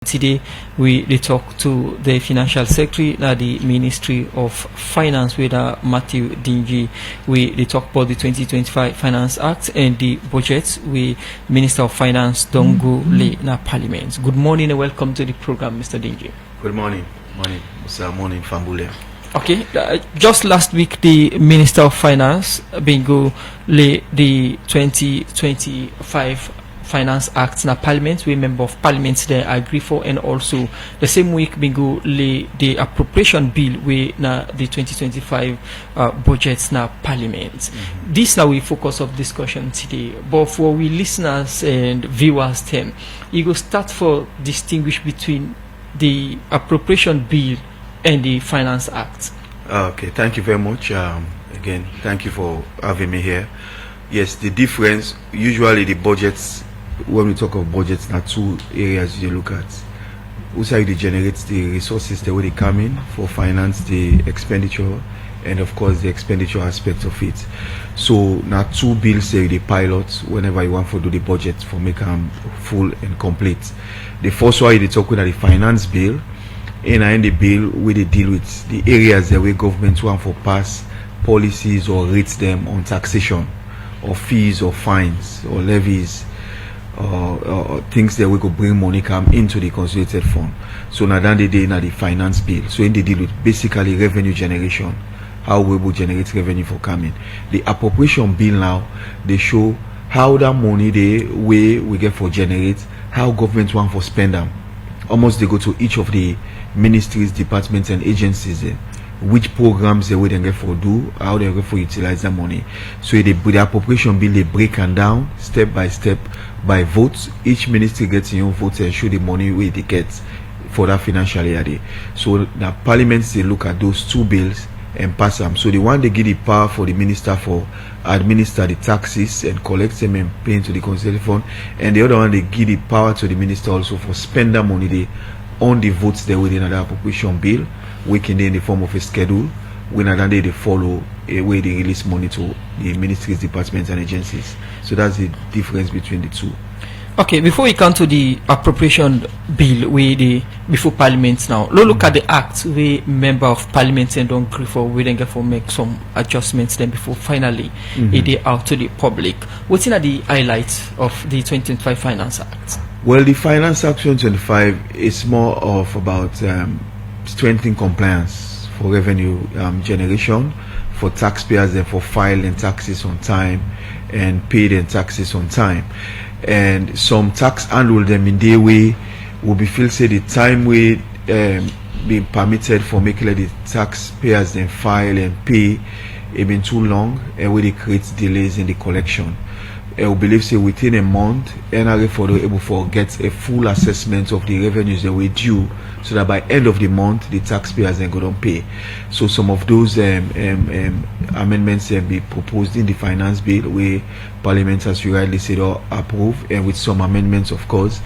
Today we talk to the financial secretary at the Ministry of Finance with Matthew Dingie. We talk about the 2025 Finance Act and the budget with Minister of Finance Dongo Le na Parliament. Good morning and welcome to the program, Mr. Dingie. Good morning. Morning Fambule. Okay, just last week the Minister of Finance bingo le the 2025 Finance Act na Parliament. We member of Parliament there agree for, and also the same week bingo le the appropriation bill we na the 2025 budgets na Parliament. This now we focus of discussion today, but for we listeners and viewers then you go start for distinguish between the appropriation bill and the Finance Act. Okay, thank you very much. Again, thank you for having me here. Yes, the difference, usually the budgets, when we talk of budgets, there are two areas you look at. Also, they generate the resources, the way they come in for finance, the expenditure, and of course the expenditure aspect of it. So now two bills they pilot whenever you want to do the budget for make them full and complete. The first one they talk about the finance bill, and in the bill where they deal with the areas that where government want for pass policies or rates them on taxation or fees or fines or levies or things that we could bring money come into the consolidated fund. So now then they in the finance bill. So in the deal with basically revenue generation, how we will generate revenue for coming. The appropriation bill now they show how that money they we get for generate, how government want for spend them. Almost they go to each of the ministries, departments and agencies there, which programs they will then get for do, how they get for utilize the money. So the appropriation bill they break and down step by step by votes. Each ministry gets your votes and show the money where they get for that financial year day. So the parliaments they look at those two bills and pass them. So the one they give the power for the minister for administer the taxes and collect them and pay into the consolidated fund, and the other one they give the power to the minister also for spend that money they on the votes they within the appropriation bill, working in the form of a schedule. When another day they follow a way they release money to the ministries, departments and agencies. So that's the difference between the two. Okay, before we come to the appropriation bill we the before Parliament now, look at the act we member of Parliament and don't agree for, we then get for make some adjustments then before finally it out to the public. What's in the highlights of the 2025 Finance Act? Well, the Finance Act 2025 is more of about strengthening compliance for revenue generation for taxpayers and for filing taxes on time and paying taxes on time. And some tax handle them in their way will be feel say the time we being permitted for making the taxpayers then file and pay it been too long, and where they create delays in the collection. I will believe say within a month NRA for the able to get a full assessment of the revenues that were due, so that by end of the month the taxpayers then go don't pay. So some of those amendments can be proposed in the finance bill where Parliament, as you rightly said, or approve, and with some amendments of course.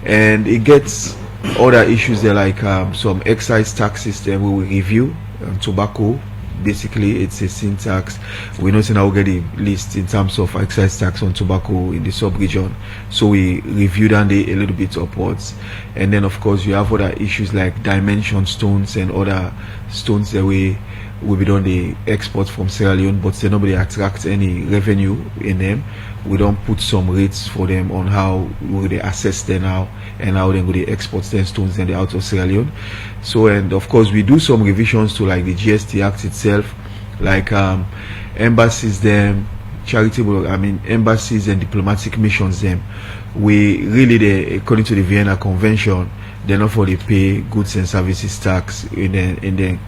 And it gets other issues there like some excise tax system we will review, tobacco. Basically it's a sin tax. We're not now get a list in terms of excise tax on tobacco in the sub-region, so we reviewed and a little bit upwards. And then of course you have other issues like dimension stones and other stones that we be done the export from Sierra Leone, but they nobody attract any revenue in them. We don't put some rates for them on how will they assess them now and how then will they export them stones and they out of Sierra Leone. So, and of course we do some revisions to like the GST Act itself, like embassies them, embassies and diplomatic missions them. We really according to the Vienna Convention, they're not for the pay goods and services tax in the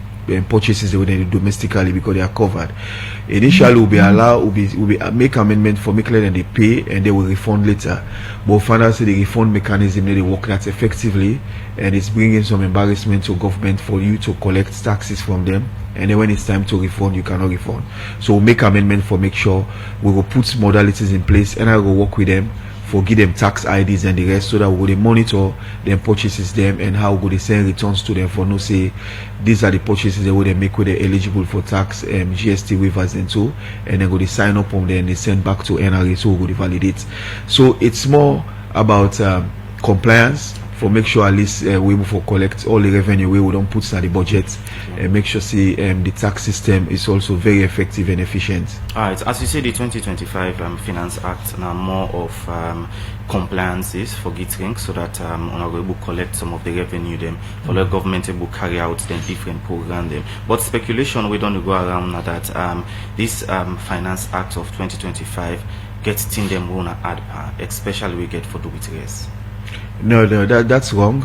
purchases they will do domestically because they are covered. Initially will be allowed will be make amendment for make them they pay and they will refund later. But finally the refund mechanism they work that effectively, and it's bringing some embarrassment to government for you to collect taxes from them, and then when it's time to refund you cannot refund. So we'll make amendment for make sure we will put modalities in place, and I will work with them for give them tax IDs and the rest, so that we will monitor them purchases them and how would they send returns to them for no say these are the purchases they would they make where they're eligible for tax GST waivers and so, and then go they sign up on them and they send back to NRA so we will validate. So it's more about compliance for make sure at least we able for collect all the revenue we don't put in the budget, and make sure see the tax system is also very effective and efficient. All right, as you say, the 2025 Finance Act now more of compliances for Gittering, so that we will collect some of the revenue them for the government will carry out them different program them. But speculation we don't go around now that this Finance Act of 2025 gets thing them wanna add power, especially we get for do with race. No, that's wrong.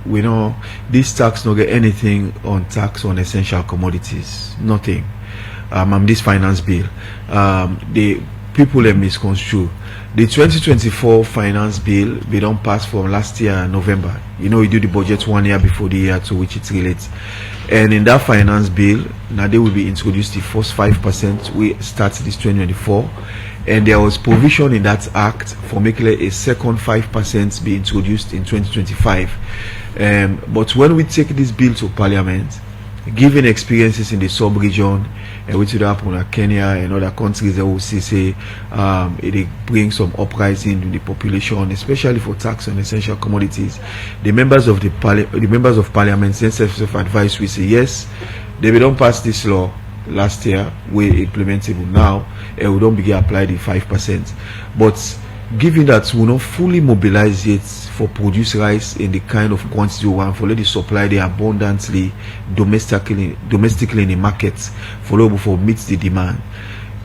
We know this tax no get anything on tax on essential commodities, nothing. This finance bill, the people that misconstrue the 2024 finance bill. We don't pass from last year November. You know, we do the budget 1 year before the year to which it relates, and in that finance bill now they will be introduced the first 5%. We start this 2024. And there was provision in that act for making a second 5% be introduced in 2025. But when we take this bill to Parliament, given experiences in the sub-region, which would happen in Kenya and other countries, they will say it brings some uprising in the population, especially for tax on essential commodities. The members of Parliament self-advise, we say yes, they don't pass this law last year, we implementable now, and we don't begin apply the 5%. But given that we not fully mobilize it for produce rice in the kind of quantity we want, for let the supply they abundantly domestically in the markets for meet the demand.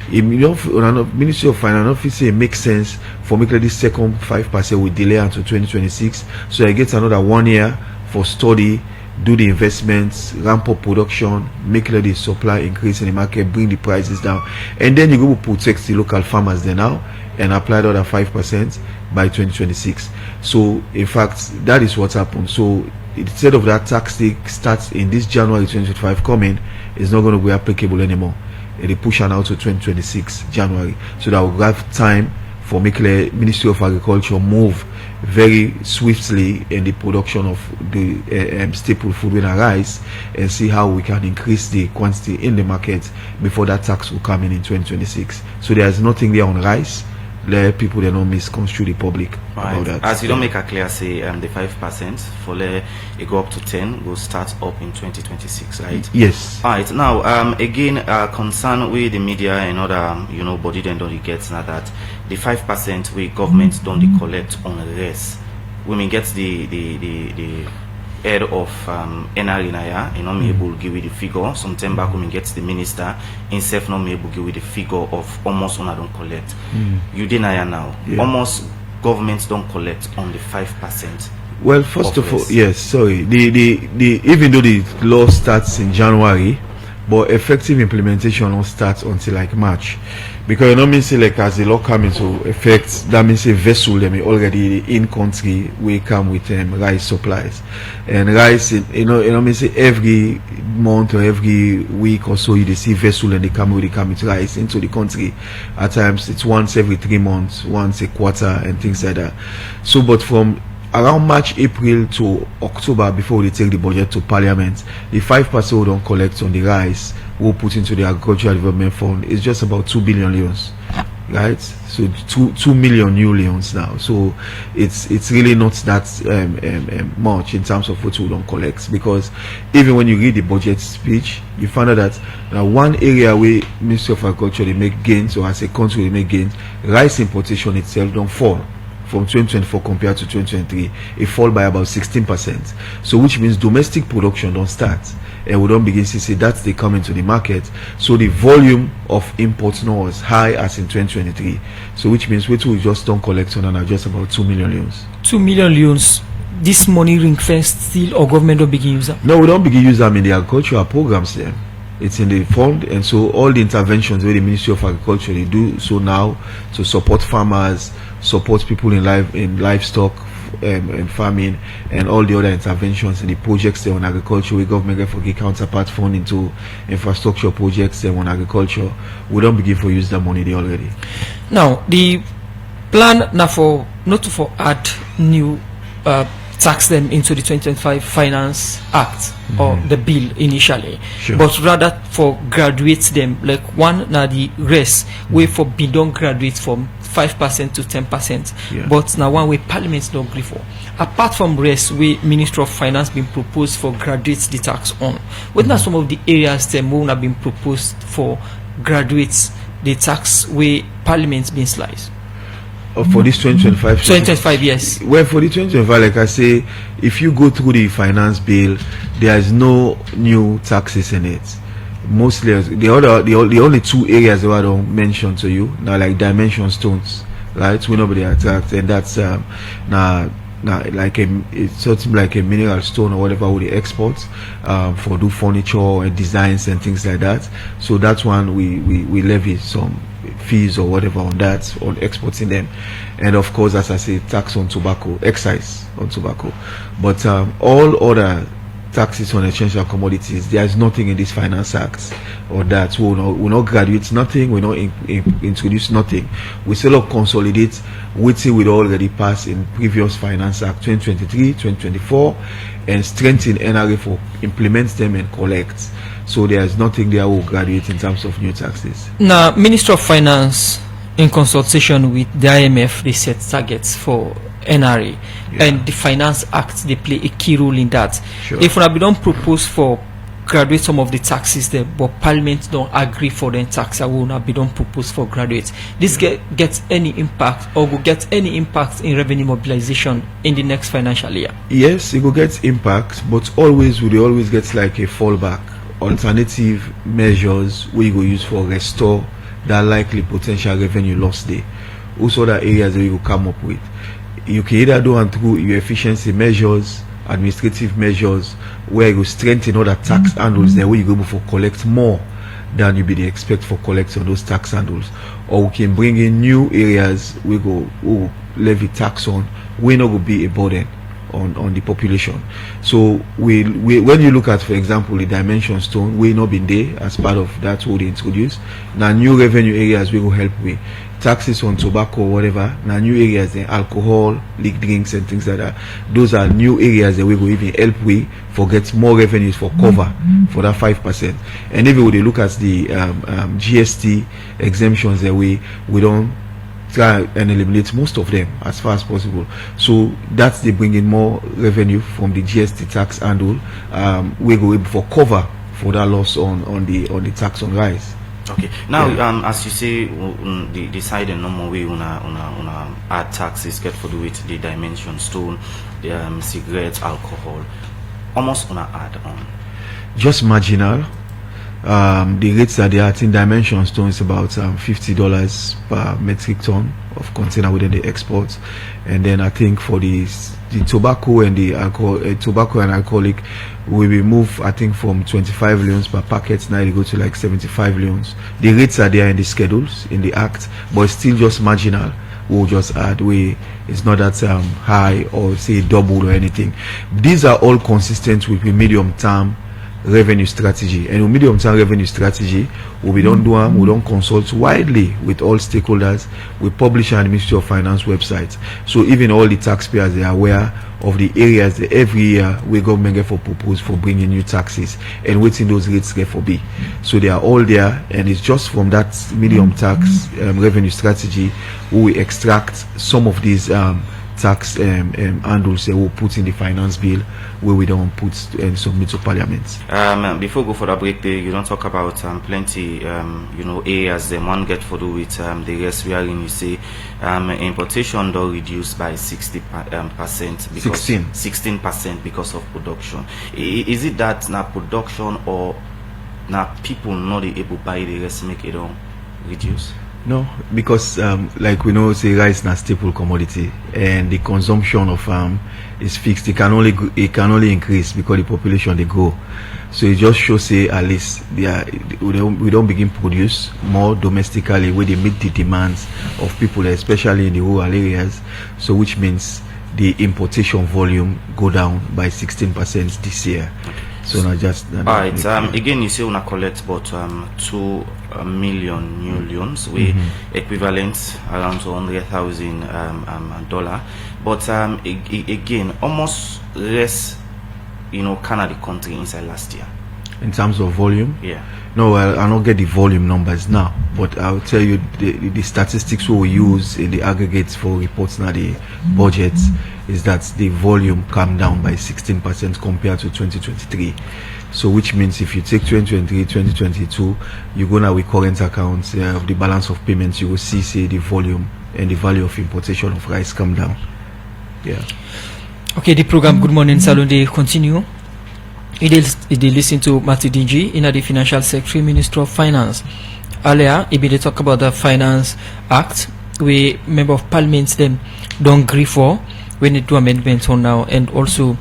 Ministry of Finance office say it makes sense for making this second 5% we delay until 2026, so I get another 1 year for study, do the investments, ramp up production, make the supply increase in the market, bring the prices down, and then you go protect the local farmers there now and apply the other 5% by 2026. So in fact that is what happened. So instead of that tax starts in this January 2025 coming, it's not going to be applicable anymore. It push on out to 2026 January, so that we'll have time for making the Ministry of Agriculture move very swiftly in the production of the staple food and rice, and see how we can increase the quantity in the market before that tax will come in 2026. So there's nothing there on rice. Let people they don't misconstrue the public about that. As you don't make a clear say the 5% for it go up to 10 will start up in 2026, right? Yes. All right. Now again concern with the media and other body then don't get now that the 5% we government don't collect on the rest. Women get the head of NRNIA, me able to give you the figure. Some time back when gets the minister himself not able to give you the figure of almost on I don't collect. You deny now. Yeah. Almost governments don't collect on the 5%. Well, first of all, yes, sorry. The even though the law starts in January, but effective implementation won't start until like March, because you know mean say like as the law come into effect, that means a vessel them already in country we come with rice supplies, and rice mean say every month or every week or so you see vessel and they come with rice into the country. At times it's once every 3 months, once a quarter, and things like that. So, but from around March, April to October, before they take the budget to Parliament, the 5% we don't collect on the rice we'll put into the Agricultural Development Fund is just about 2 billion leons, right? So 2 million new leons now. So it's really not that much in terms of what we don't collect, because even when you read the budget speech, you find out that one area where Ministry of Agriculture they make gains, or as a country they make gains, rice importation itself don't fall. From 2024 compared to 2023, it fall by about 16%. So which means domestic production don't start, and we don't begin to see that they come into the market. So the volume of imports now is high as in 2023. So which means we just don't collect on and are just about 2 million leons. 2 million leons. This money ring fenced still, or government don't begin use them? No, we don't begin use them in the agricultural programs there. It's in the fund, and so all the interventions where the Ministry of Agriculture they do so now to support farmers, support people in livestock and farming, and all the other interventions in the projects on agriculture, we government get for get counterpart fund into infrastructure projects on agriculture. We don't begin for use that money there already. Now the plan now for not to for add new tax them into the 2025 Finance Act or the bill initially, but rather for graduate them, like one now the rest way for be don't graduate from 5% to 10%. Yeah. But now one way Parliament don't agree for. Apart from rest, we Minister of Finance been proposed for graduates the tax on. What are some of the areas that have been proposed for graduates the tax way Parliament been sliced? For this 2025? 2025, yes. Well, for the 2025, like I say, if you go through the finance bill, there is no new taxes in it. Mostly, the only two areas that I don't mention to you now, like dimension stones, right? We nobody attacked, and that's now like it's something like a mineral stone or whatever with the exports for do furniture and designs and things like that. So that's one we levy some fees or whatever on that, on exporting them. And of course, as I say, tax on tobacco, excise on tobacco. But all other taxes on essential commodities, there is nothing in this finance act or that will not graduate nothing, will not introduce nothing. We still consolidate waiting with already passed in previous finance act 2023 2024 and strengthen NRA for implement them and collect. So there is nothing there will graduate in terms of new taxes. Now, Minister of Finance, in consultation with the IMF, they set targets for NRA, and the Finance Act they play a key role in that. Sure. If we don't propose for graduate some of the taxes there, but Parliament don't agree for the tax, I will not be don't propose for graduates. This gets any impact or will get any impact in revenue mobilization in the next financial year? Yes, it will get impact, but always get like a fallback, alternative measures we go use for restore that likely potential revenue loss there. Also, the areas that we will come up with. You can either do and through your efficiency measures, administrative measures, where you strengthen other tax handles there, where you go for collect more than you be expect for collecting those tax handles, or we can bring in new areas we levy tax on. We not go be a burden on the population. So we when you look at, for example, the dimension stone, we not been there as part of that what they introduced. Now new revenue areas we will help with taxes on tobacco or whatever. Now new areas the alcohol, liquid drinks and things like that. Those are new areas that we will even help with for get more revenues for cover for that 5%. And if we look at the GST exemptions that we don't try and eliminate most of them as far as possible. So that's they bring in more revenue from the GST tax handle. We go able for cover for that loss on the tax on rice. Okay. Now, as you say, the side and normal way una add taxes get for do with the dimension stone, the cigarettes, alcohol, almost una add on. Just marginal. The rates that they are in dimension stone is about $50 per metric ton of container within the exports, and then I think for the tobacco and the alcohol, tobacco and alcoholic, we will move I think from 25 leones per packet. Now they go to like 75 leones. The rates are there in the schedules in the act, but it's still just marginal. We'll just add it's not that high or say double or anything. These are all consistent with the medium term revenue strategy, and medium-term revenue strategy we don't consult widely with all stakeholders. We publish on the Ministry of Finance website, so even all the taxpayers they are aware of the areas that every year we government get for propose for bringing new taxes and waiting those rates get for be. So they are all there, and it's just from that medium tax revenue strategy we extract some of these tax handles that we'll put in the finance bill, where we don't put and submit to Parliament. Before we go for the break, you don't talk about plenty areas the one get for do with the rest wherein you say importation though reduced by 60% because 16% because of production. Is it that now production or now people not able buy the rest make it on reduce? No, because like we know, say rice is a staple commodity, and the consumption of is fixed. It can only increase because the population they grow. So it just shows say at least we don't begin produce more domestically where they meet the demands of people, especially in the rural areas. So which means the importation volume go down by 16% this year. So not just alright. Again, you say una collect about 2 million new loans, we equivalent around $200,000 but again almost less Canada country inside last year. in terms of volume. Yeah. No, I'll not get the volume numbers now, but I'll tell you the statistics we use in the aggregates for reports now, the budgets, is that the volume came down by 16% compared to 2023. So which means if you take 2023, 2022, you go now with current accounts of the balance of payments, you will see, say, the volume and the value of importation of rice come down. Yeah. Okay, the program Good Morning Salon, they continue. It listen to Matthew Dingie, in the Financial Secretary, Minister of Finance. Earlier, he been talk about the Finance Act, where member of Parliament them don't agree for when they do amendments on now, and also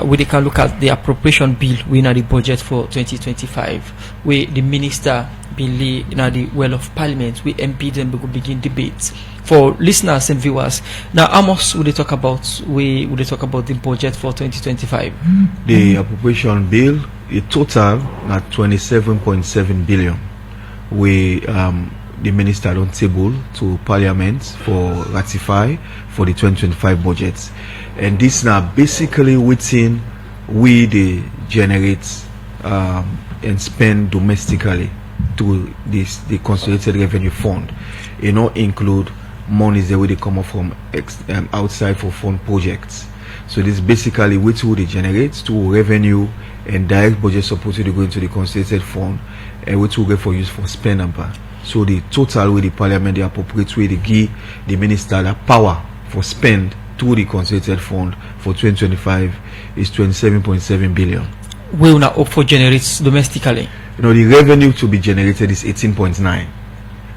we can look at the appropriation bill we in the budget for 2025, where the minister been lay in the well of Parliament, we MP them will begin debates. For listeners and viewers, now Amos would they talk about the budget for 2025? The appropriation bill, the total at 27.7 billion. We the minister on table to Parliament for ratify for the 2025 budget, and this now basically within we they generate and spend domestically to the consolidated revenue fund. It not include monies that will come up from outside for fund projects. So this basically which will they generate to revenue and direct budget support to go into the consolidated fund, and which will get for use for spend number. So the total with the Parliament, the appropriate way they give the minister the power for spend to the consolidated fund for 2025 is 27.7 billion. We will not opt for generates domestically. You know, the revenue to be generated is 18.9.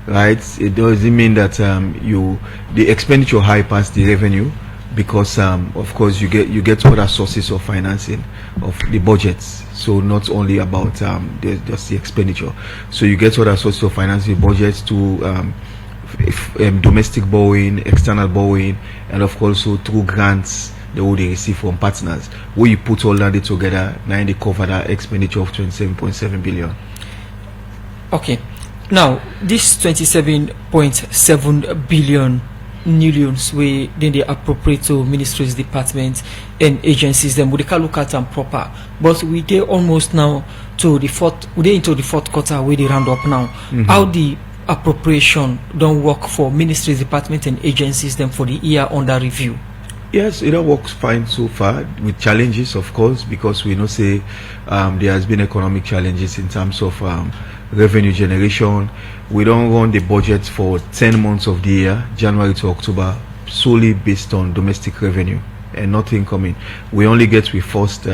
Right? It doesn't mean that the expenditure high past the revenue, because of course you get other sources of financing of the budgets. So not only about just the expenditure. So you get other sources of financing budgets to domestic borrowing, external borrowing, and of course also through grants they will receive from partners. Where you put all that together, now they cover that expenditure of 27.7 billion. Okay. Now, this 27.7 billion millions we then they appropriate to ministries, departments, and agencies. Then we can look at them proper. But we they almost now to the fourth. We they into the fourth quarter where they round up now. How the appropriation don't work for ministries, departments, and agencies then for the year under review? Yes, it all works fine so far, with challenges, of course, because we know say there has been economic challenges in terms of revenue generation. We don't run the budget for 10 months of the year, January to October, solely based on domestic revenue and nothing coming. We only get with first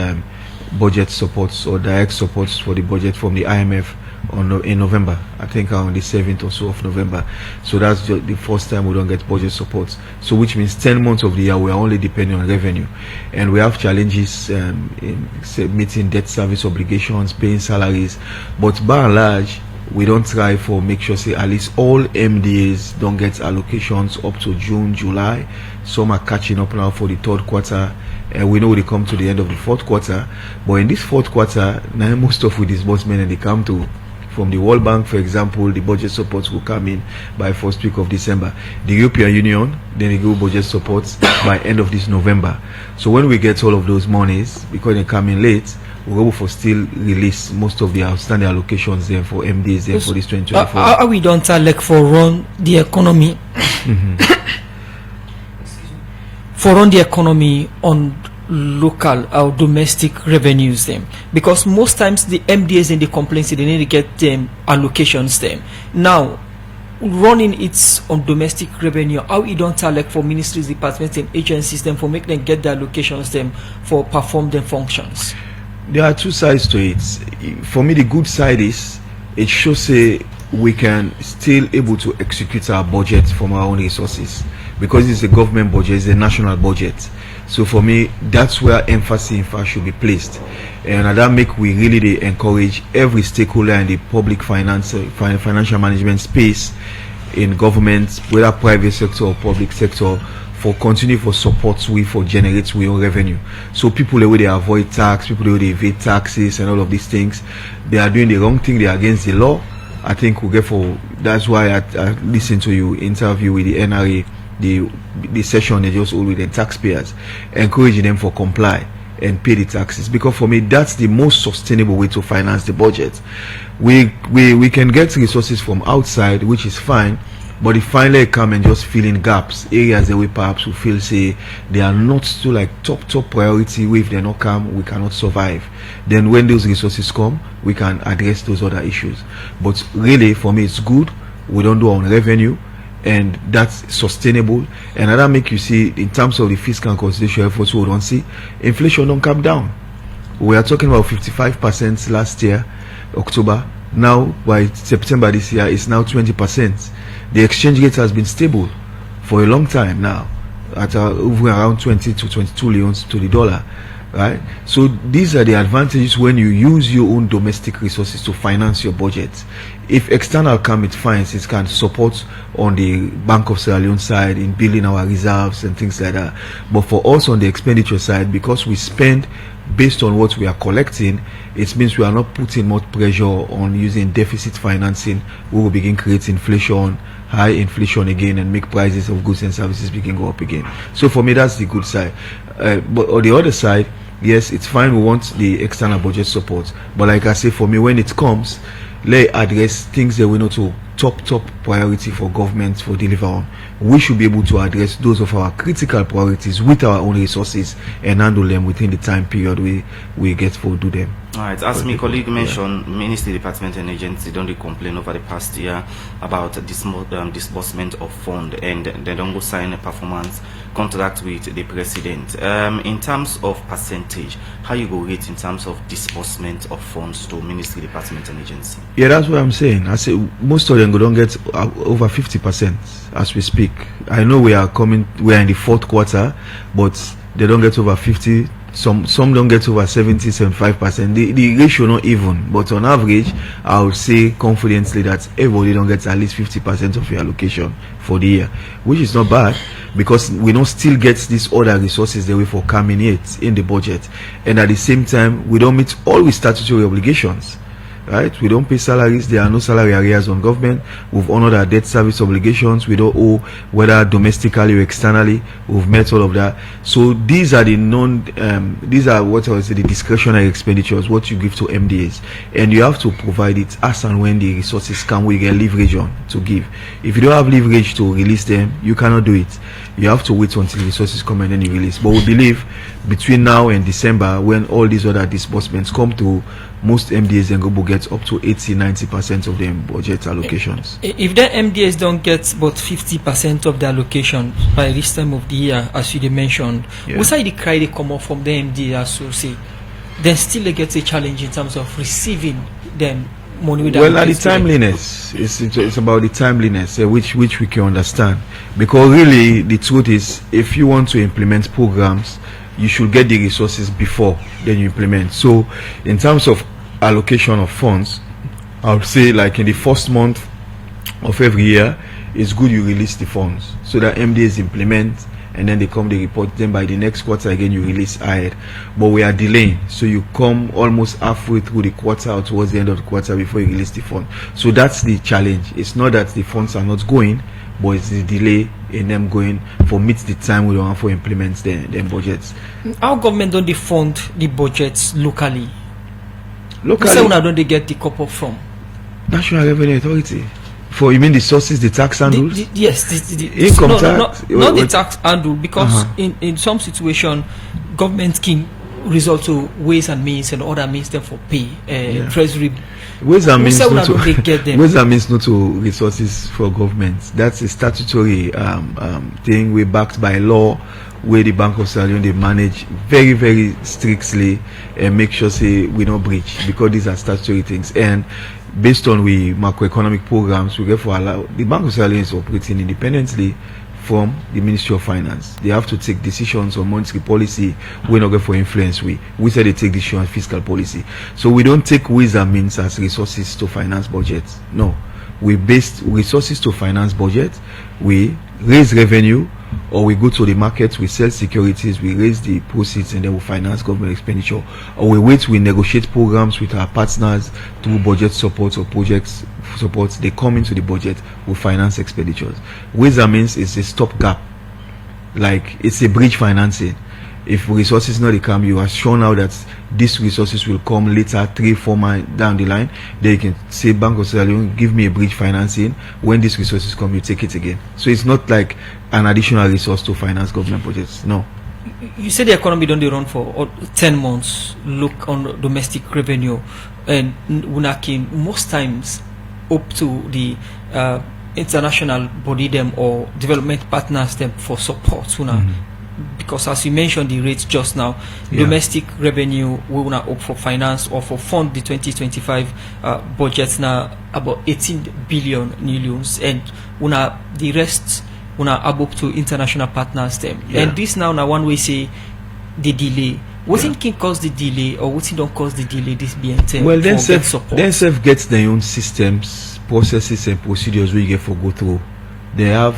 budget supports or direct supports for the budget from the IMF in November, I think on the 7th or so of November. So that's just the first time we don't get budget supports. So which means 10 months of the year we are only depending on revenue, and we have challenges in meeting debt service obligations, paying salaries. But by and large, we don't try for make sure say at least all MDAs don't get allocations up to June, July. Some are catching up now for the third quarter. We know they come to the end of the fourth quarter, but in this fourth quarter, now most of the disbursement and they come to from the World Bank, for example, the budget supports will come in by first week of December. The European Union, then they go budget supports by end of this November. So when we get all of those monies, because they come in late, we're able for still release most of the outstanding allocations then for MDs then for this 2024. How we don't like for run the economy? For run the economy on local or domestic revenues them, because most times the MDAs in the complaints they need to get them allocations them. Now running it on domestic revenue, how you don't like for ministries, departments, and agencies them for make them get the allocations them for perform them functions? There are two sides to it. For me, the good side is it shows say we can still able to execute our budget from our own resources, because it's a government budget, it's a national budget. So for me, that's where emphasis in fact should be placed, and that make we really encourage every stakeholder in the public financial management space in government, whether private sector or public sector, for continue for support we for generate we own revenue. So people the way they avoid tax, people the way they evade taxes and all of these things, they are doing the wrong thing, they are against the law. I think we'll get for that's why I listened to you interview with the NRA, the session they just hold with the taxpayers, encouraging them for comply and pay the taxes, because for me that's the most sustainable way to finance the budget. We can get resources from outside, which is fine, but if finally come and just fill in gaps, areas that we perhaps we feel say they are not still like top priority, if they not come we cannot survive, then when those resources come we can address those other issues. But really for me it's good we don't do on revenue, and that's sustainable, and that make you see in terms of the fiscal and consolidation efforts we don't see inflation don't come down. We are talking about 55% last year October, now by September this year it's now 20%. The exchange rate has been stable for a long time now at over around 20 to 22 leones to the dollar, right? So these are the advantages when you use your own domestic resources to finance your budget. If external come, it finds it can support on the Bank of Sierra Leone side in building our reserves and things like that. But for us on the expenditure side, because we spend based on what we are collecting, it means we are not putting much pressure on using deficit financing. We will begin creating inflation, high inflation again, and make prices of goods and services begin go up again. So for me that's the good side. But on the other side, yes, it's fine, we want the external budget support, but like I say, for me when it comes, let's address things that we know to top priority for government for deliver on. We should be able to address those of our critical priorities with our own resources and handle them within the time period we get for do them. All right, as my colleague mentioned, Ministry, Department and Agency don't complain over the past year about disbursement of fund, and they don't go sign a performance contract with the president. In terms of percentage, how you go rate in terms of disbursement of funds to Ministry, Department and Agency? Yeah, that's what I'm saying. I say most of them don't get over 50% as we speak. I know we are in the fourth quarter, but they don't get over 50. Some don't get over 70-75%. The ratio not even, but on average I would say confidently that everybody don't get at least 50% of your allocation for the year, which is not bad, because we don't still get these other resources that we for coming in the budget, and at the same time we don't meet all with statutory obligations. Right, we don't pay salaries, there are no salary arrears on government, we've honored our debt service obligations, we don't owe whether domestically or externally, we've met all of that. So these are the these are what I would say the discretionary expenditures, what you give to MDAs, and you have to provide it as and when the resources come, we get leverage on to give. If you don't have leverage to release them, you cannot do it. You have to wait until resources come and then you release. But we believe between now and December, when all these other disbursements come through, most MDAs and go get up to 80-90% of their budget allocations. If the MDAs don't get about 50% of the allocation by this time of the year, as you mentioned, what's the cry they come up from the MDAs to say, then still they get a challenge in terms of receiving them money. Well, at the timeliness, it's about the timeliness, which we can understand, because really the truth is, if you want to implement programs, you should get the resources before then you implement. So in terms of allocation of funds, I would say like in the first month of every year, it's good you release the funds so that MDAs implement, and then they report, then by the next quarter again you release ahead. But we are delaying, so you come almost halfway through the quarter or towards the end of the quarter before you release the fund. So that's the challenge. It's not that the funds are not going, but it's the delay in them going for meet the time we don't have for implement them budgets. Our government don't they fund the budgets locally? Locally, don't they get the couple from National Revenue Authority? For, you mean the sources, the tax handles? Yes, the income tax. Not the tax handle, because in some situation, government can resort to ways and means and other means them for pay treasury. Ways and means not to they get them. Ways and means not to resources for government. That's a statutory thing. We're backed by law, where the Bank of Sierra Leone they manage very, very strictly and make sure say we don't breach, because these are statutory things. And based on we macroeconomic programs, we get for allow the Bank of Sierra Leone is operating independently from the Ministry of Finance. They have to take decisions on monetary policy. We're not going for influence. We said they take decisions on fiscal policy. So we don't take ways and means as resources to finance budgets. No, we base resources to finance budget. We raise revenue, or we go to the market, we sell securities, we raise the proceeds, and then we finance government expenditure, or we wait, we negotiate programs with our partners through budget support or projects support. They come into the budget, we finance expenditures. Ways and means is a stopgap, like it's a bridge financing. If resources not come, you are sure now that these resources will come later, 3-4 months down the line. Then you can say, Bank of Sierra Leone, give me a bridge financing. When these resources come, you take it again. So it's not like an additional resource to finance government projects. No. You said the economy don't run for 10 months. Look on domestic revenue, and unakin most times up to the international body them or development partners them for support. Because as you mentioned the rates just now, domestic revenue we will up for finance or for fund the 2025 budgets now about 18 billion new loans, and the rest up to international partners them. And this now one way say the delay. What can cause the delay, or what don't cause the delay? This being well, then self gets their own systems, processes, and procedures we get for go through. They have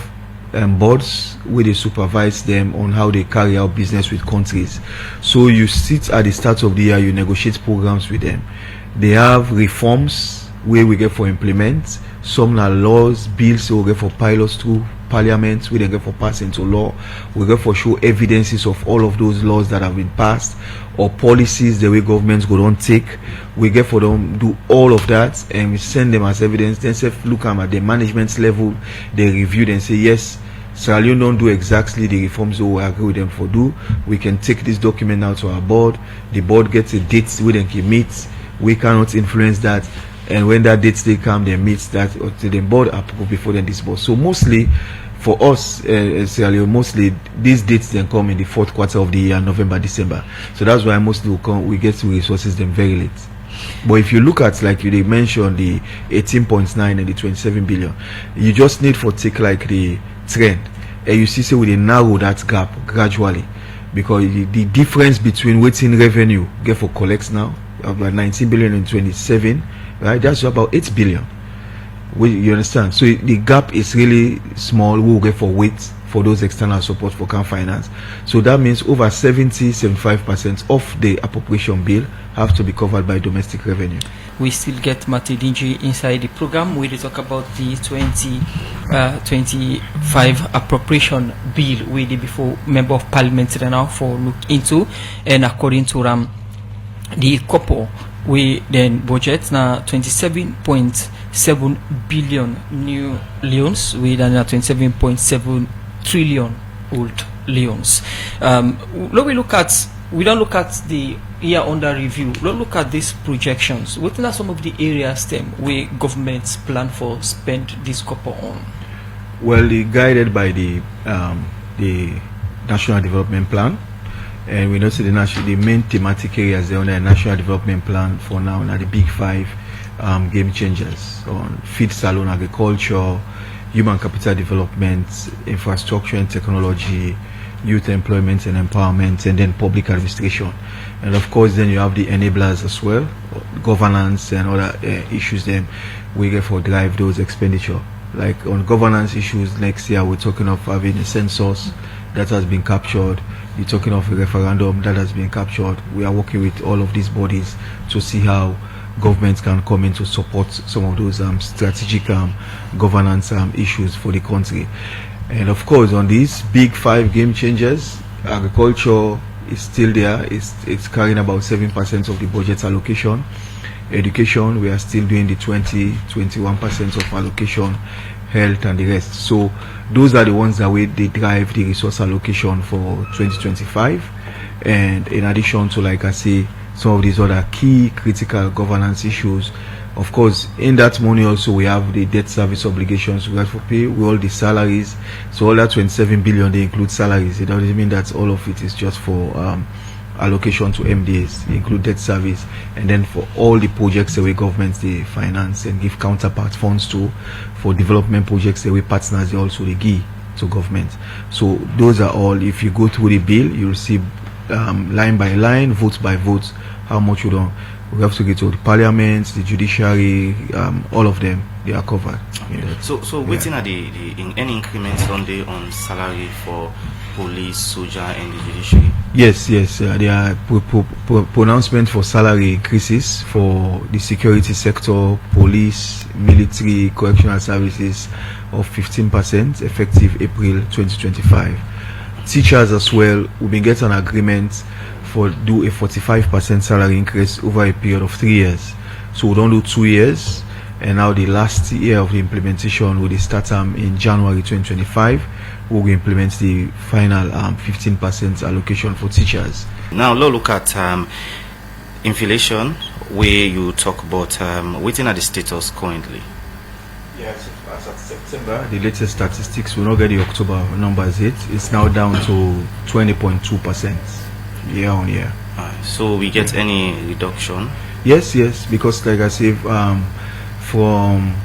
boards where they supervise them on how they carry out business with countries. So you sit at the start of the year, you negotiate programs with them. They have reforms where we get for implement. Some are laws, bills we get for pilots through Parliament, we then get for pass into law. We get for show evidences of all of those laws that have been passed, or policies the way governments go on take. We get for them do all of that, and we send them as evidence. Then say look at the management level, they review and say yes, Sierra Leone don't do exactly the reforms we agree with them for do. We can take this document now to our board. The board gets a date we then can meet. We cannot influence that. And when that date they come, they meet that or the board approve before then disburse. So mostly for us, Sierra Leone, mostly these dates then come in the fourth quarter of the year, November, December. So that's why mostly we get to resources them very late. But if you look at, like you mentioned, the 18.9 and the 27 billion, you just need for take like the trend, and you see so we narrow that gap gradually, because the difference between waiting revenue get for collects now about 19 billion and 27, right? That's about 8 billion. You understand? So the gap is really small. We'll get for wait for those external support for can finance. So that means over 70-75% of the appropriation bill have to be covered by domestic revenue. We still get Matthew Dingie inside the program. We talk about the 2025 appropriation bill we did before member of parliament now for look into, and according to the couple we then budget now 27.7 billion new loans with 27.7 trillion old loans. We don't look at the year under review. Let's look at these projections. What are some of the areas where governments plan for spend this couple on? Well, guided by the National Development Plan, and we know the main thematic areas on the National Development Plan for now are the big 5 game changers on feed salon agriculture, human capital development, infrastructure and technology, youth employment and empowerment, and then public administration. And of course then you have the enablers as well, governance and other issues then we get for drive those expenditure. Like on governance issues next year, we're talking of having a census that has been captured. You're talking of a referendum that has been captured. We are working with all of these bodies to see how governments can come in to support some of those strategic governance issues for the country. And of course, on these big 5 game changers, agriculture is still there. It's carrying about 7% of the budget allocation. Education, we are still doing the 21% of allocation. Health and the rest. So those are the ones that they drive the resource allocation for 2025. And in addition to, like I say, some of these other key critical governance issues. Of course, in that money also we have the debt service obligations we have to pay, with all the salaries. So all that 27 billion, they include salaries. It doesn't mean that all of it is just for allocation to MDAs. They include debt service, and then for all the projects the way governments they finance and give counterpart funds to, for development projects the way partners they also they give to government. So those are all, if you go through the bill, you'll see line by line, vote by vote, how much we have to get to the parliament, the judiciary, all of them, they are covered. So waiting at the in any increments on salary for police, soldier and the judiciary? Yes, there are pronouncement for salary increases for the security sector, police, military, correctional services of 15% effective April 2025. Teachers as well, we've been getting an agreement for do a 45% salary increase over a period of 3 years. So we don't do 2 years, and now the last year of the implementation will start in January 2025. We will implement the final 15% allocation for teachers. Now let's look at inflation, where you talk about waiting at the status currently. Yes, as of September, the latest statistics, we not get the October numbers yet. It's now down to 20.2% year on year. So we get any reduction? Yes, because like I said, from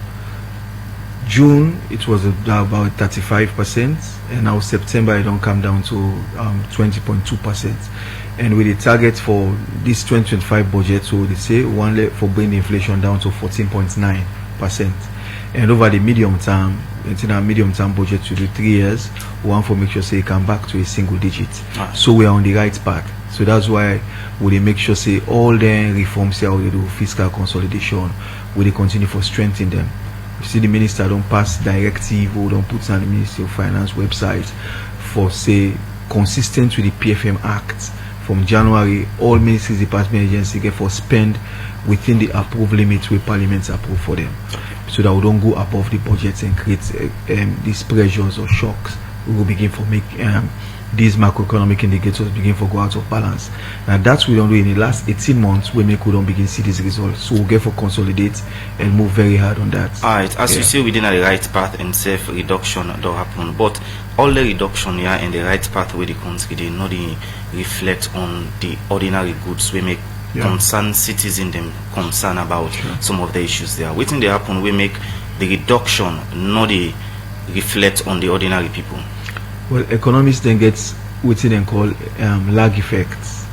June it was about 35%, and now September it don't come down to 20.2%. And with the target for this 2025 budget, so they say one leg for bringing inflation down to 14.9%. And over the medium term, in our medium term budget to do 3 years, we want to make sure say it come back to a single digit. So we are on the right path. So that's why we make sure say all the reforms here we do fiscal consolidation, we continue for strengthening them. You see the minister don't pass directive or don't put on the Ministry of Finance website for say consistent with the PFM Act. From January, all ministries, department, agencies get for spend within the approved limits where Parliament approve for them, so that we don't go above the budget and create these pressures or shocks. We will begin for make these macroeconomic indicators begin for go out of balance. Now that's we don't do in the last 18 months. We don't begin see these results. So we'll get for consolidate and move very hard on that. Alright, as you say, within the right path and self reduction don't happen, but all the reduction here in the right path where the country they not reflect on the ordinary goods we make concern citizens them concern about some of the issues there. Waiting they happen we make the reduction not the reflect on the ordinary people. Well, economists then gets what they call lag effects,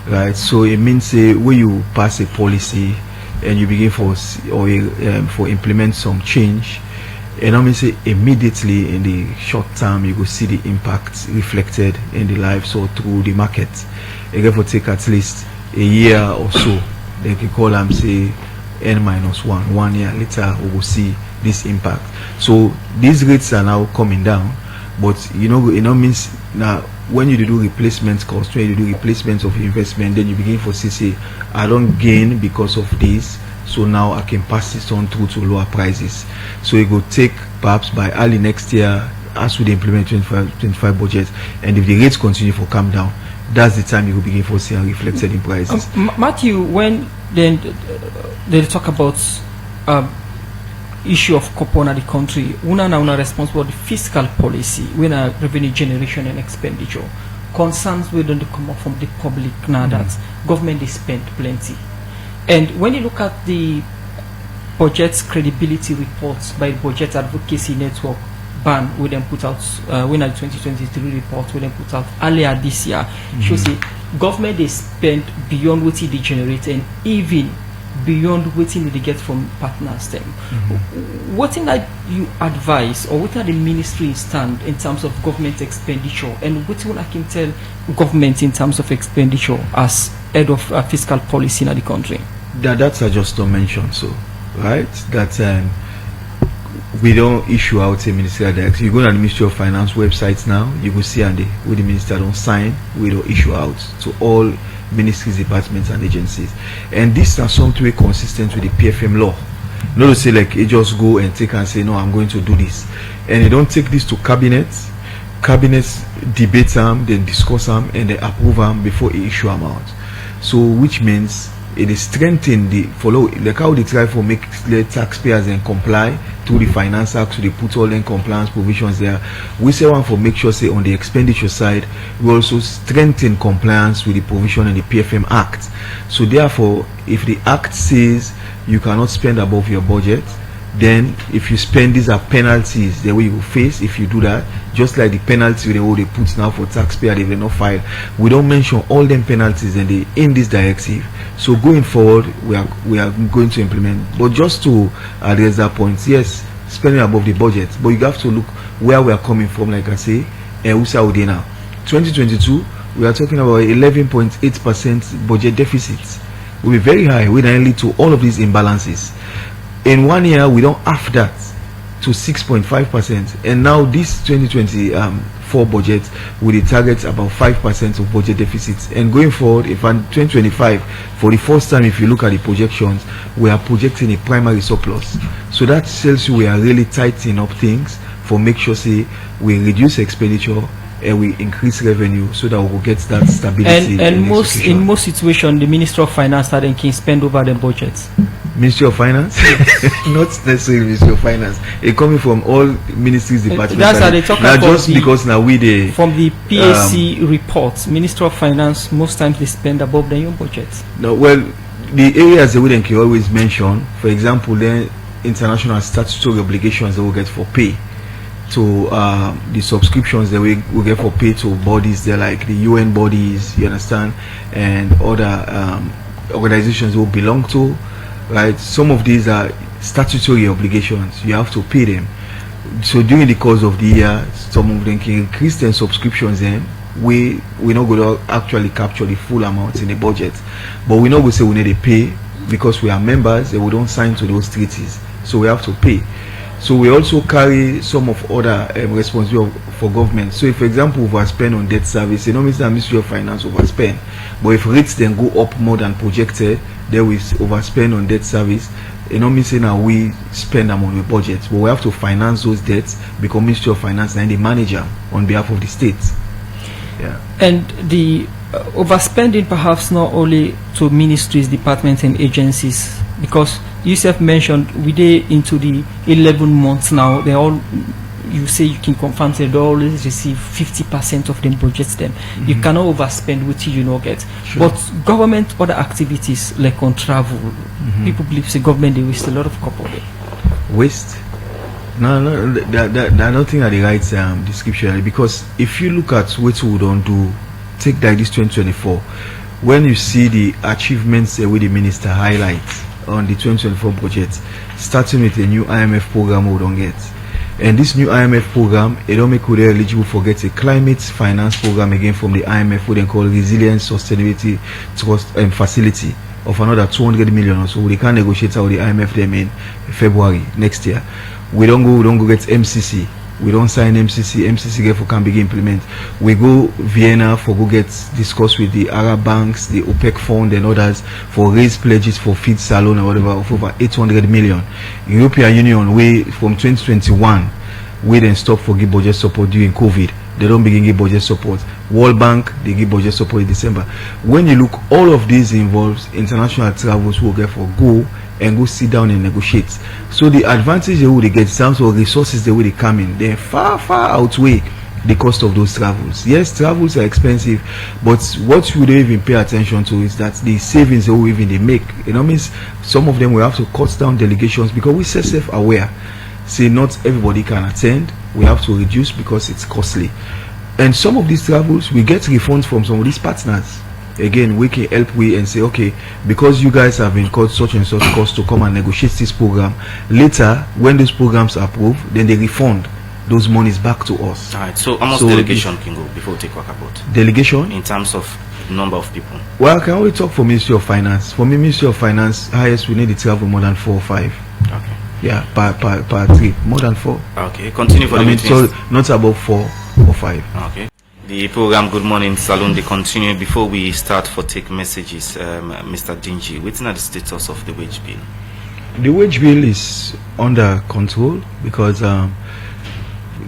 right? So it means when you pass a policy and you begin for implement some change, and I mean say immediately in the short term you will see the impact reflected in the lives or through the market. It will take at least a year or so. They can call them say N-1. 1 year later we will see this impact. So these rates are now coming down. But it means now when you do replacement cost, when you do replacement of investment, then you begin for say I don't gain because of this, so now I can pass this on through to lower prices. So it will take perhaps by early next year as we implement 25 budget, and if the rates continue for come down, that's the time you will begin for seeing reflected in prices. Matthew, when then they talk about issue of coupon at the country, una responsible for the fiscal policy, when revenue generation and expenditure, concerns we don't come up from the public now that government is spent plenty. And when you look at the budget's credibility reports by the Budget Advocacy Network, ban we then put out when the 2023 report we then put out earlier this year, shows the government is spent beyond what they generate and even beyond waiting they get from partners them. What in that you advise, or what are the ministry stand in terms of government expenditure, and what I can tell government in terms of expenditure as head of fiscal policy in the country? That's I just don't mention so, right? That we don't issue out a ministerial directive. You go to the Ministry of Finance websites now, you will see and with the minister don't sign, we don't issue out to all ministries, departments and agencies. And this is something consistent with the PFM law. Not to say like it just go and take and say no, I'm going to do this. And they don't take this to cabinets debate them, then discuss them and they approve them before they issue them out. So which means it is strengthening the follow like how they try for make the taxpayers and comply through the Finance Act, so they put all in compliance provisions there. We say one for make sure say on the expenditure side we also strengthen compliance with the provision in the PFM Act. So therefore if the Act says you cannot spend above your budget, then if you spend, these are penalties the way you will face if you do that, just like the penalty they put now for taxpayer if they not file. We don't mention all them penalties in this directive. So going forward we are going to implement, but just to address that point, yes, spending above the budget, but you have to look where we are coming from. Like I say, and now 2022 we are talking about 11.8% budget deficit. Will be very high, will then lead to all of these imbalances. In 1 year we don't half that to 6.5%, and now this 2025 2024 budget with a target about 5% of budget deficits. And going forward, if in 2025, for the first time, if you look at the projections, we are projecting a primary surplus. So that tells you we are really tightening up things for make sure say we reduce expenditure and we increase revenue so that we will get that stability. And in most situations, the Minister of Finance can spend over the budgets. Ministry of Finance? Not necessarily Ministry of Finance. It coming from all ministries, departments. That's how they talk now about just because now we the from the PAC reports, Minister of Finance most times they spend above their own budgets. No, well, the areas that we can always mention, for example, the international statutory obligations that we get for pay. To the subscriptions that we get for pay to bodies, they're like the UN bodies, you understand, and other organizations we belong to, right? Some of these are statutory obligations, you have to pay them. So during the course of the year, some of them can increase their subscriptions, and we're not going to actually capture the full amount in the budget, but we're not going to say we need to pay because we are members and we don't sign to those treaties, so we have to pay. So we also carry some of other responsibility for government. So if, for example, overspend on debt service, it don't mean that Ministry of Finance overspend. But if rates then go up more than projected, then we overspend on debt service. It don't mean that we spend them on the budget. But we have to finance those debts because Ministry of Finance and the manager on behalf of the state. Yeah. And the overspending perhaps not only to ministries, departments and agencies, because you have mentioned we did into the 11 months now, they all, you say you can confirm they always receive 50% of them budgets them. You cannot overspend which you not get. Sure. But government other activities like on travel, people believe the government they waste a lot of copper there. Waste? No, that I don't think are the right description, because if you look at what we don't do, take like this 2024, when you see the achievements with the minister highlights on the 2024 budget, starting with a new IMF program we don't get, and this new IMF program, it don't make we eligible for get a climate finance program again from the IMF, what they call Resilience Sustainability Trust Facility of another 200 million or so. We can negotiate with the IMF them in February next year. We don't go get MCC. We don't sign MCC. MCC get for can begin implement. We go Vienna for go get discuss with the Arab banks, the OPEC fund and others for raise pledges for feed salon or whatever of over 800 million. European Union, we from 2021, we then stop for give budget support during COVID. They don't begin give budget support. World Bank, they give budget support in December. When you look, all of these involves international travels who will get for go and go sit down and negotiate. So the advantage they would get, sounds of resources they would come in, they far outweigh the cost of those travels. Yes, travels are expensive, but what you don't even pay attention to is that the savings they will even they make. You know, means some of them will have to cut down delegations because we self-aware. Say not everybody can attend. We have to reduce because it's costly. And some of these travels, we get refunds from some of these partners. Again, we can help and say, okay, because you guys have incurred such and such cost to come and negotiate this program, later when those programs are approved, then they refund those monies back to us. All right. So how much delegation can go before we take work about? Delegation? In terms of number of people? Well, I can only talk for Ministry of Finance. For me, Ministry of Finance, highest we need to travel more than 4 or 5. Okay. Yeah, per trip, more than 4. Okay, continue for the meeting. So not above 4 or 5. Okay. The program Good Morning Salon, they continue. Before we start for take messages, Mr. Dingie, what's the status of the wage bill? The wage bill is under control because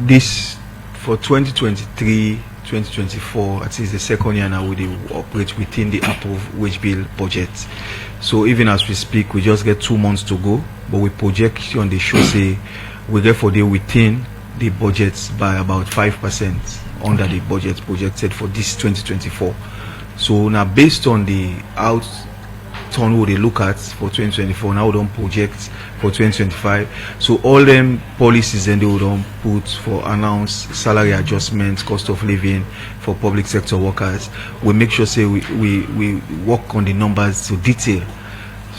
this for 2023-2024, at least the second year now, we operate within the approved wage bill budget. So even as we speak, we just get 2 months to go, but we project on the show say we therefore they within the budgets by about 5% under the budget projected for this 2024. So now based on the outturn what they look at for 2024, now we don't project for 2025. So all them policies and they would don't put for announced salary adjustments, cost of living for public sector workers. We make sure say we work on the numbers to detail.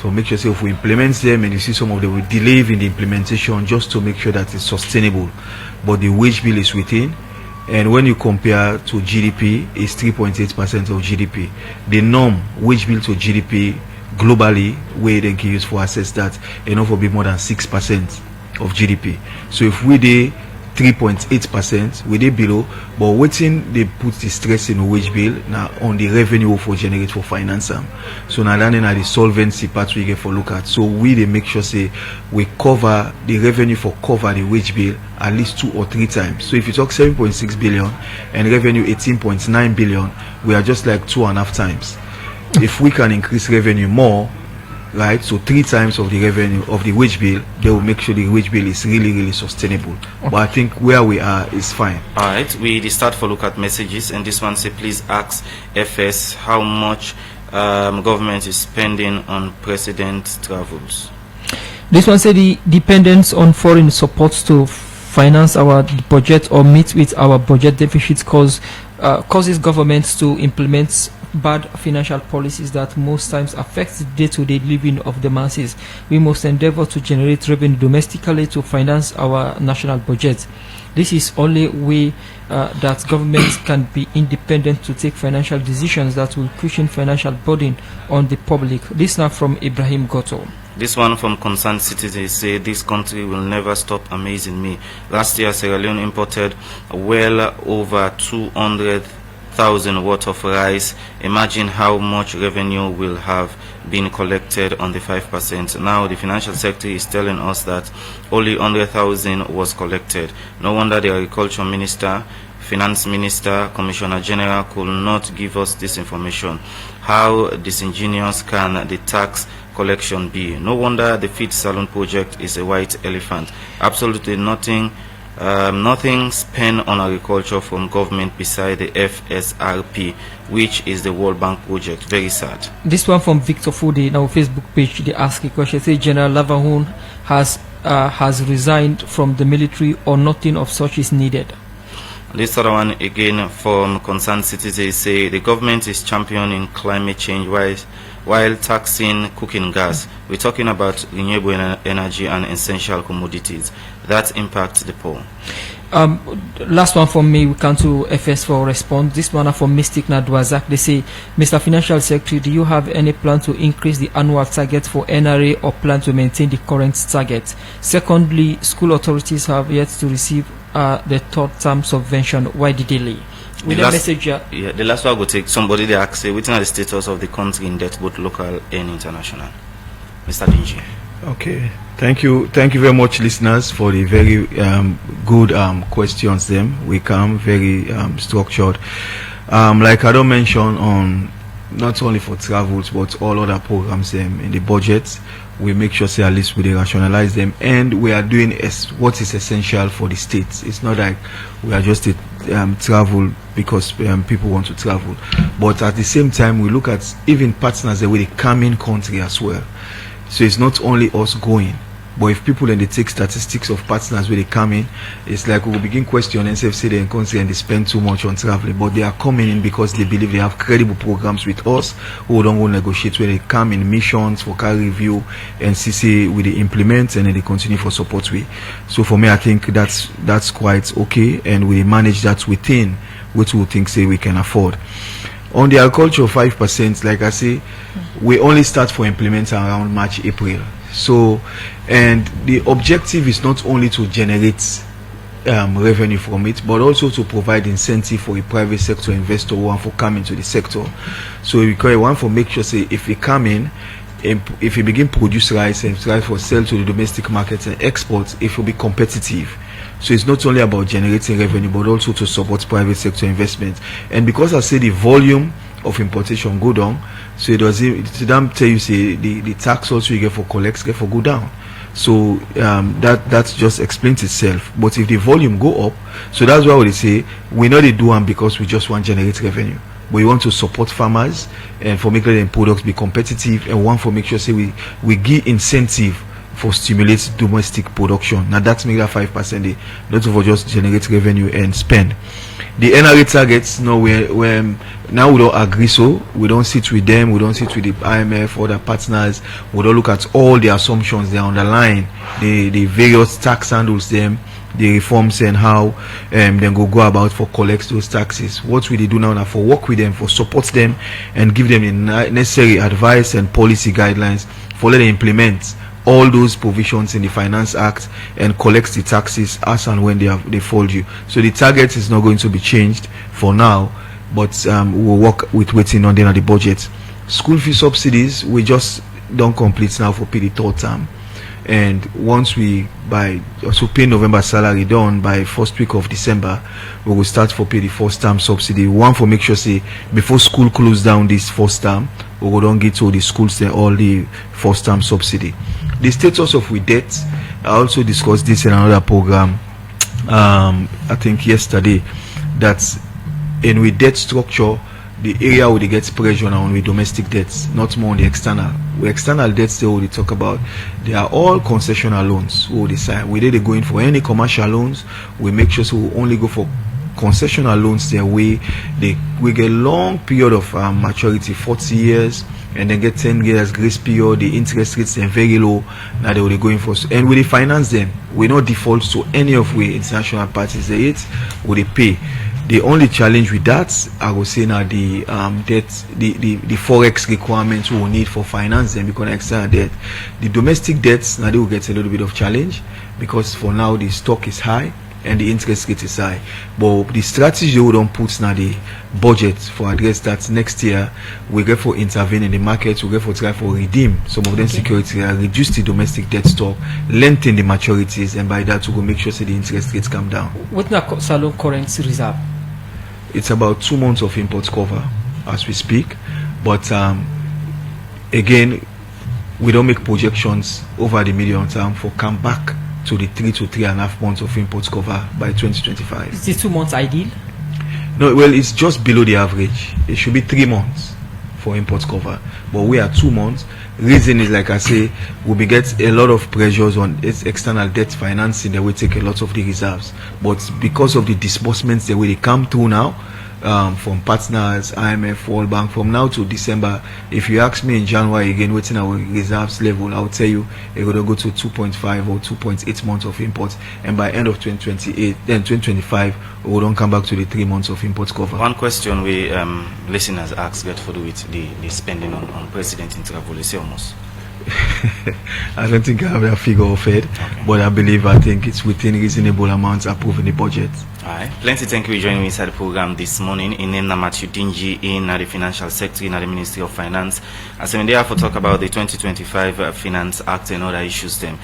So make sure say if we implement them and you see some of them will delay in the implementation just to make sure that it's sustainable. But the wage bill is within. And when you compare to GDP, it's 3.8% of GDP. The norm wage bill to GDP globally, where they can use for assess that, enough will be more than 6% of GDP. So if we 3.8%, we did below, but waiting they put the stress in the wage bill now on the revenue for generate for finance. So now then the solvency part we get for look at. So we they make sure say we cover the revenue for cover the wage bill at least 2 or 3 times. So if you talk 7.6 billion and revenue 18.9 billion, we are just like 2.5 times. If we can increase revenue more, right, so 3 times of the revenue of the wage bill, they will make sure the wage bill is really sustainable. Okay. But I think where we are is fine. All right, we start for look at messages, and this one say please ask FS how much government is spending on president travels. This one say the dependence on foreign supports to finance our budget or meet with our budget deficits causes governments to implement bad financial policies that most times affect the day-to-day living of the masses. We must endeavor to generate revenue domestically to finance our national budget. This is only way that governments can be independent to take financial decisions that will cushion financial burden on the public. This now from Ibrahim Goto. This one from Concerned Citizens say this country will never stop amazing me. Last year Sierra Leone imported well over 200,000 worth of rice. Imagine how much revenue will have been collected on the 5%. Now the financial sector is telling us that only 100,000 was collected. No wonder the agriculture minister, finance minister, commissioner general could not give us this information. How disingenuous can the tax collection be? No wonder the feed salon project is a white elephant. Absolutely nothing spent on agriculture from government beside the FSRP, which is the World Bank project. Very sad. This one from Victor Fode, now Facebook page, they ask a question. Say General Lavahun has resigned from the military or nothing of such is needed. This other one again from Concerned Citizens say the government is championing climate change while taxing cooking gas. We're talking about renewable energy and essential commodities that impact the poor. Last one from me, we come to FS for response. This one from Mystic Nadwazak. They say, Mr. Financial Secretary, do you have any plan to increase the annual target for NRA or plan to maintain the current target? Secondly, school authorities have yet to receive the third term subvention. Why the delay? With the message here. Yeah, the last one I will take somebody they ask, what's the status of the country in debt, both local and international? Mr. Dingie. Okay, thank you very much, listeners, for the very good questions. We come very structured. Like I don't mention on not only for travels but all other programs in the budget, we make sure say at least we rationalize them, and we are doing what is essential for the states. It's not like we are just travel because people want to travel, but at the same time we look at even partners that will come in country as well. So it's not only us going, but if people then they take statistics of partners where they come in, it's like we will begin questioning and say they in country and they spend too much on traveling, but they are coming in because they believe they have credible programs with us who don't go negotiate, where they come in missions for car review and see we they implement and then they continue for support way. So for me, I think that's quite okay, and we manage that within which we think say we can afford. On the agriculture 5%, like I say, we only start for implementing around March, April. So, and the objective is not only to generate revenue from it, but also to provide incentive for a private sector investor who want to come into the sector. So we want to make sure, say, if we come in, if we begin produce rice and try for sell to the domestic market and export, it will be competitive. So it's not only about generating revenue, but also to support private sector investment. And because I say the volume of importation go down, so it doesn't tell you say the tax also you get for collects get for go down. So that just explains itself. But if the volume go up, so that's why we say we know they do them because we just want to generate revenue. We want to support farmers and for making their products be competitive, and want to make sure say we give incentive for stimulate domestic production. Now that's make that 5%. Not for just generate revenue and spend. The NRA targets, no, now we don't agree, so we don't sit with them, we don't sit with the IMF or the partners, we don't look at all the assumptions they underline, the various tax handles them, the reforms and how then go about for collect those taxes. What we do now for work with them, for support them and give them the necessary advice and policy guidelines for let them implement all those provisions in the Finance Act and collects the taxes as and when they fall due. So the target is not going to be changed for now, but we'll work with waiting on the budget. School fee subsidies, we just don't complete now for pay the third term. And once we also pay November salary done by first week of December, we will start for pay the first term subsidy. One for make sure say before school close down this first term, we will don't get to the schools there all the first term subsidy. The status of we debt, I also discussed this in another program. I think yesterday, that in with debt structure, the area where they get pressure now on with domestic debts, not more on the external. With external debts, they already talk about, they are all concessional loans. We decide whether they go in for any commercial loans. We make sure so we only go for concessional loans there we get long period of maturity, 40 years, and then get 10 years grace period. The interest rates are very low. Now they will be going for, and we finance them. We not default to any of we international parties. They will they pay. The only challenge with that, I would say now, the debt, the forex requirements we will need for finance them because external debt. The domestic debts now they will get a little bit of challenge because for now the stock is high and the interest rate is high. But the strategy we don't put now the budget for address that next year, we get for intervene in the market, we get for try for redeem some of them security and reduce the domestic debt stock, lengthen the maturities, and by that we will make sure that the interest rates come down. What now salon currency reserve? It's about 2 months of import cover as we speak, but again, we don't make projections over the medium term for come back to the 3 to 3.5 months of import cover by 2025. Is this 2 months ideal? No, well, it's just below the average. It should be 3 months for import cover, but we are 2 months. Reason is, like I say, we get a lot of pressures on its external debt financing that will take a lot of the reserves, but because of the disbursements the way they come through now, from partners, IMF, World Bank, from now to December, if you ask me in January again what's our reserves level, I will tell you it's going to go to 2.5 or 2.8 months of imports, and by end of 2028, then 2025, we don't come back to the 3 months of import cover. One question we listeners ask get for do with the spending on president in travel is almost. I don't think I have a figure of it, but I think it's within reasonable amounts approved in the budget. Alright, plenty thank you for joining me inside the program this morning. In name Matthew Dingie in the Financial Secretary in the Ministry of Finance. As I'm there for talk about the 2025 Finance Act and other issues them.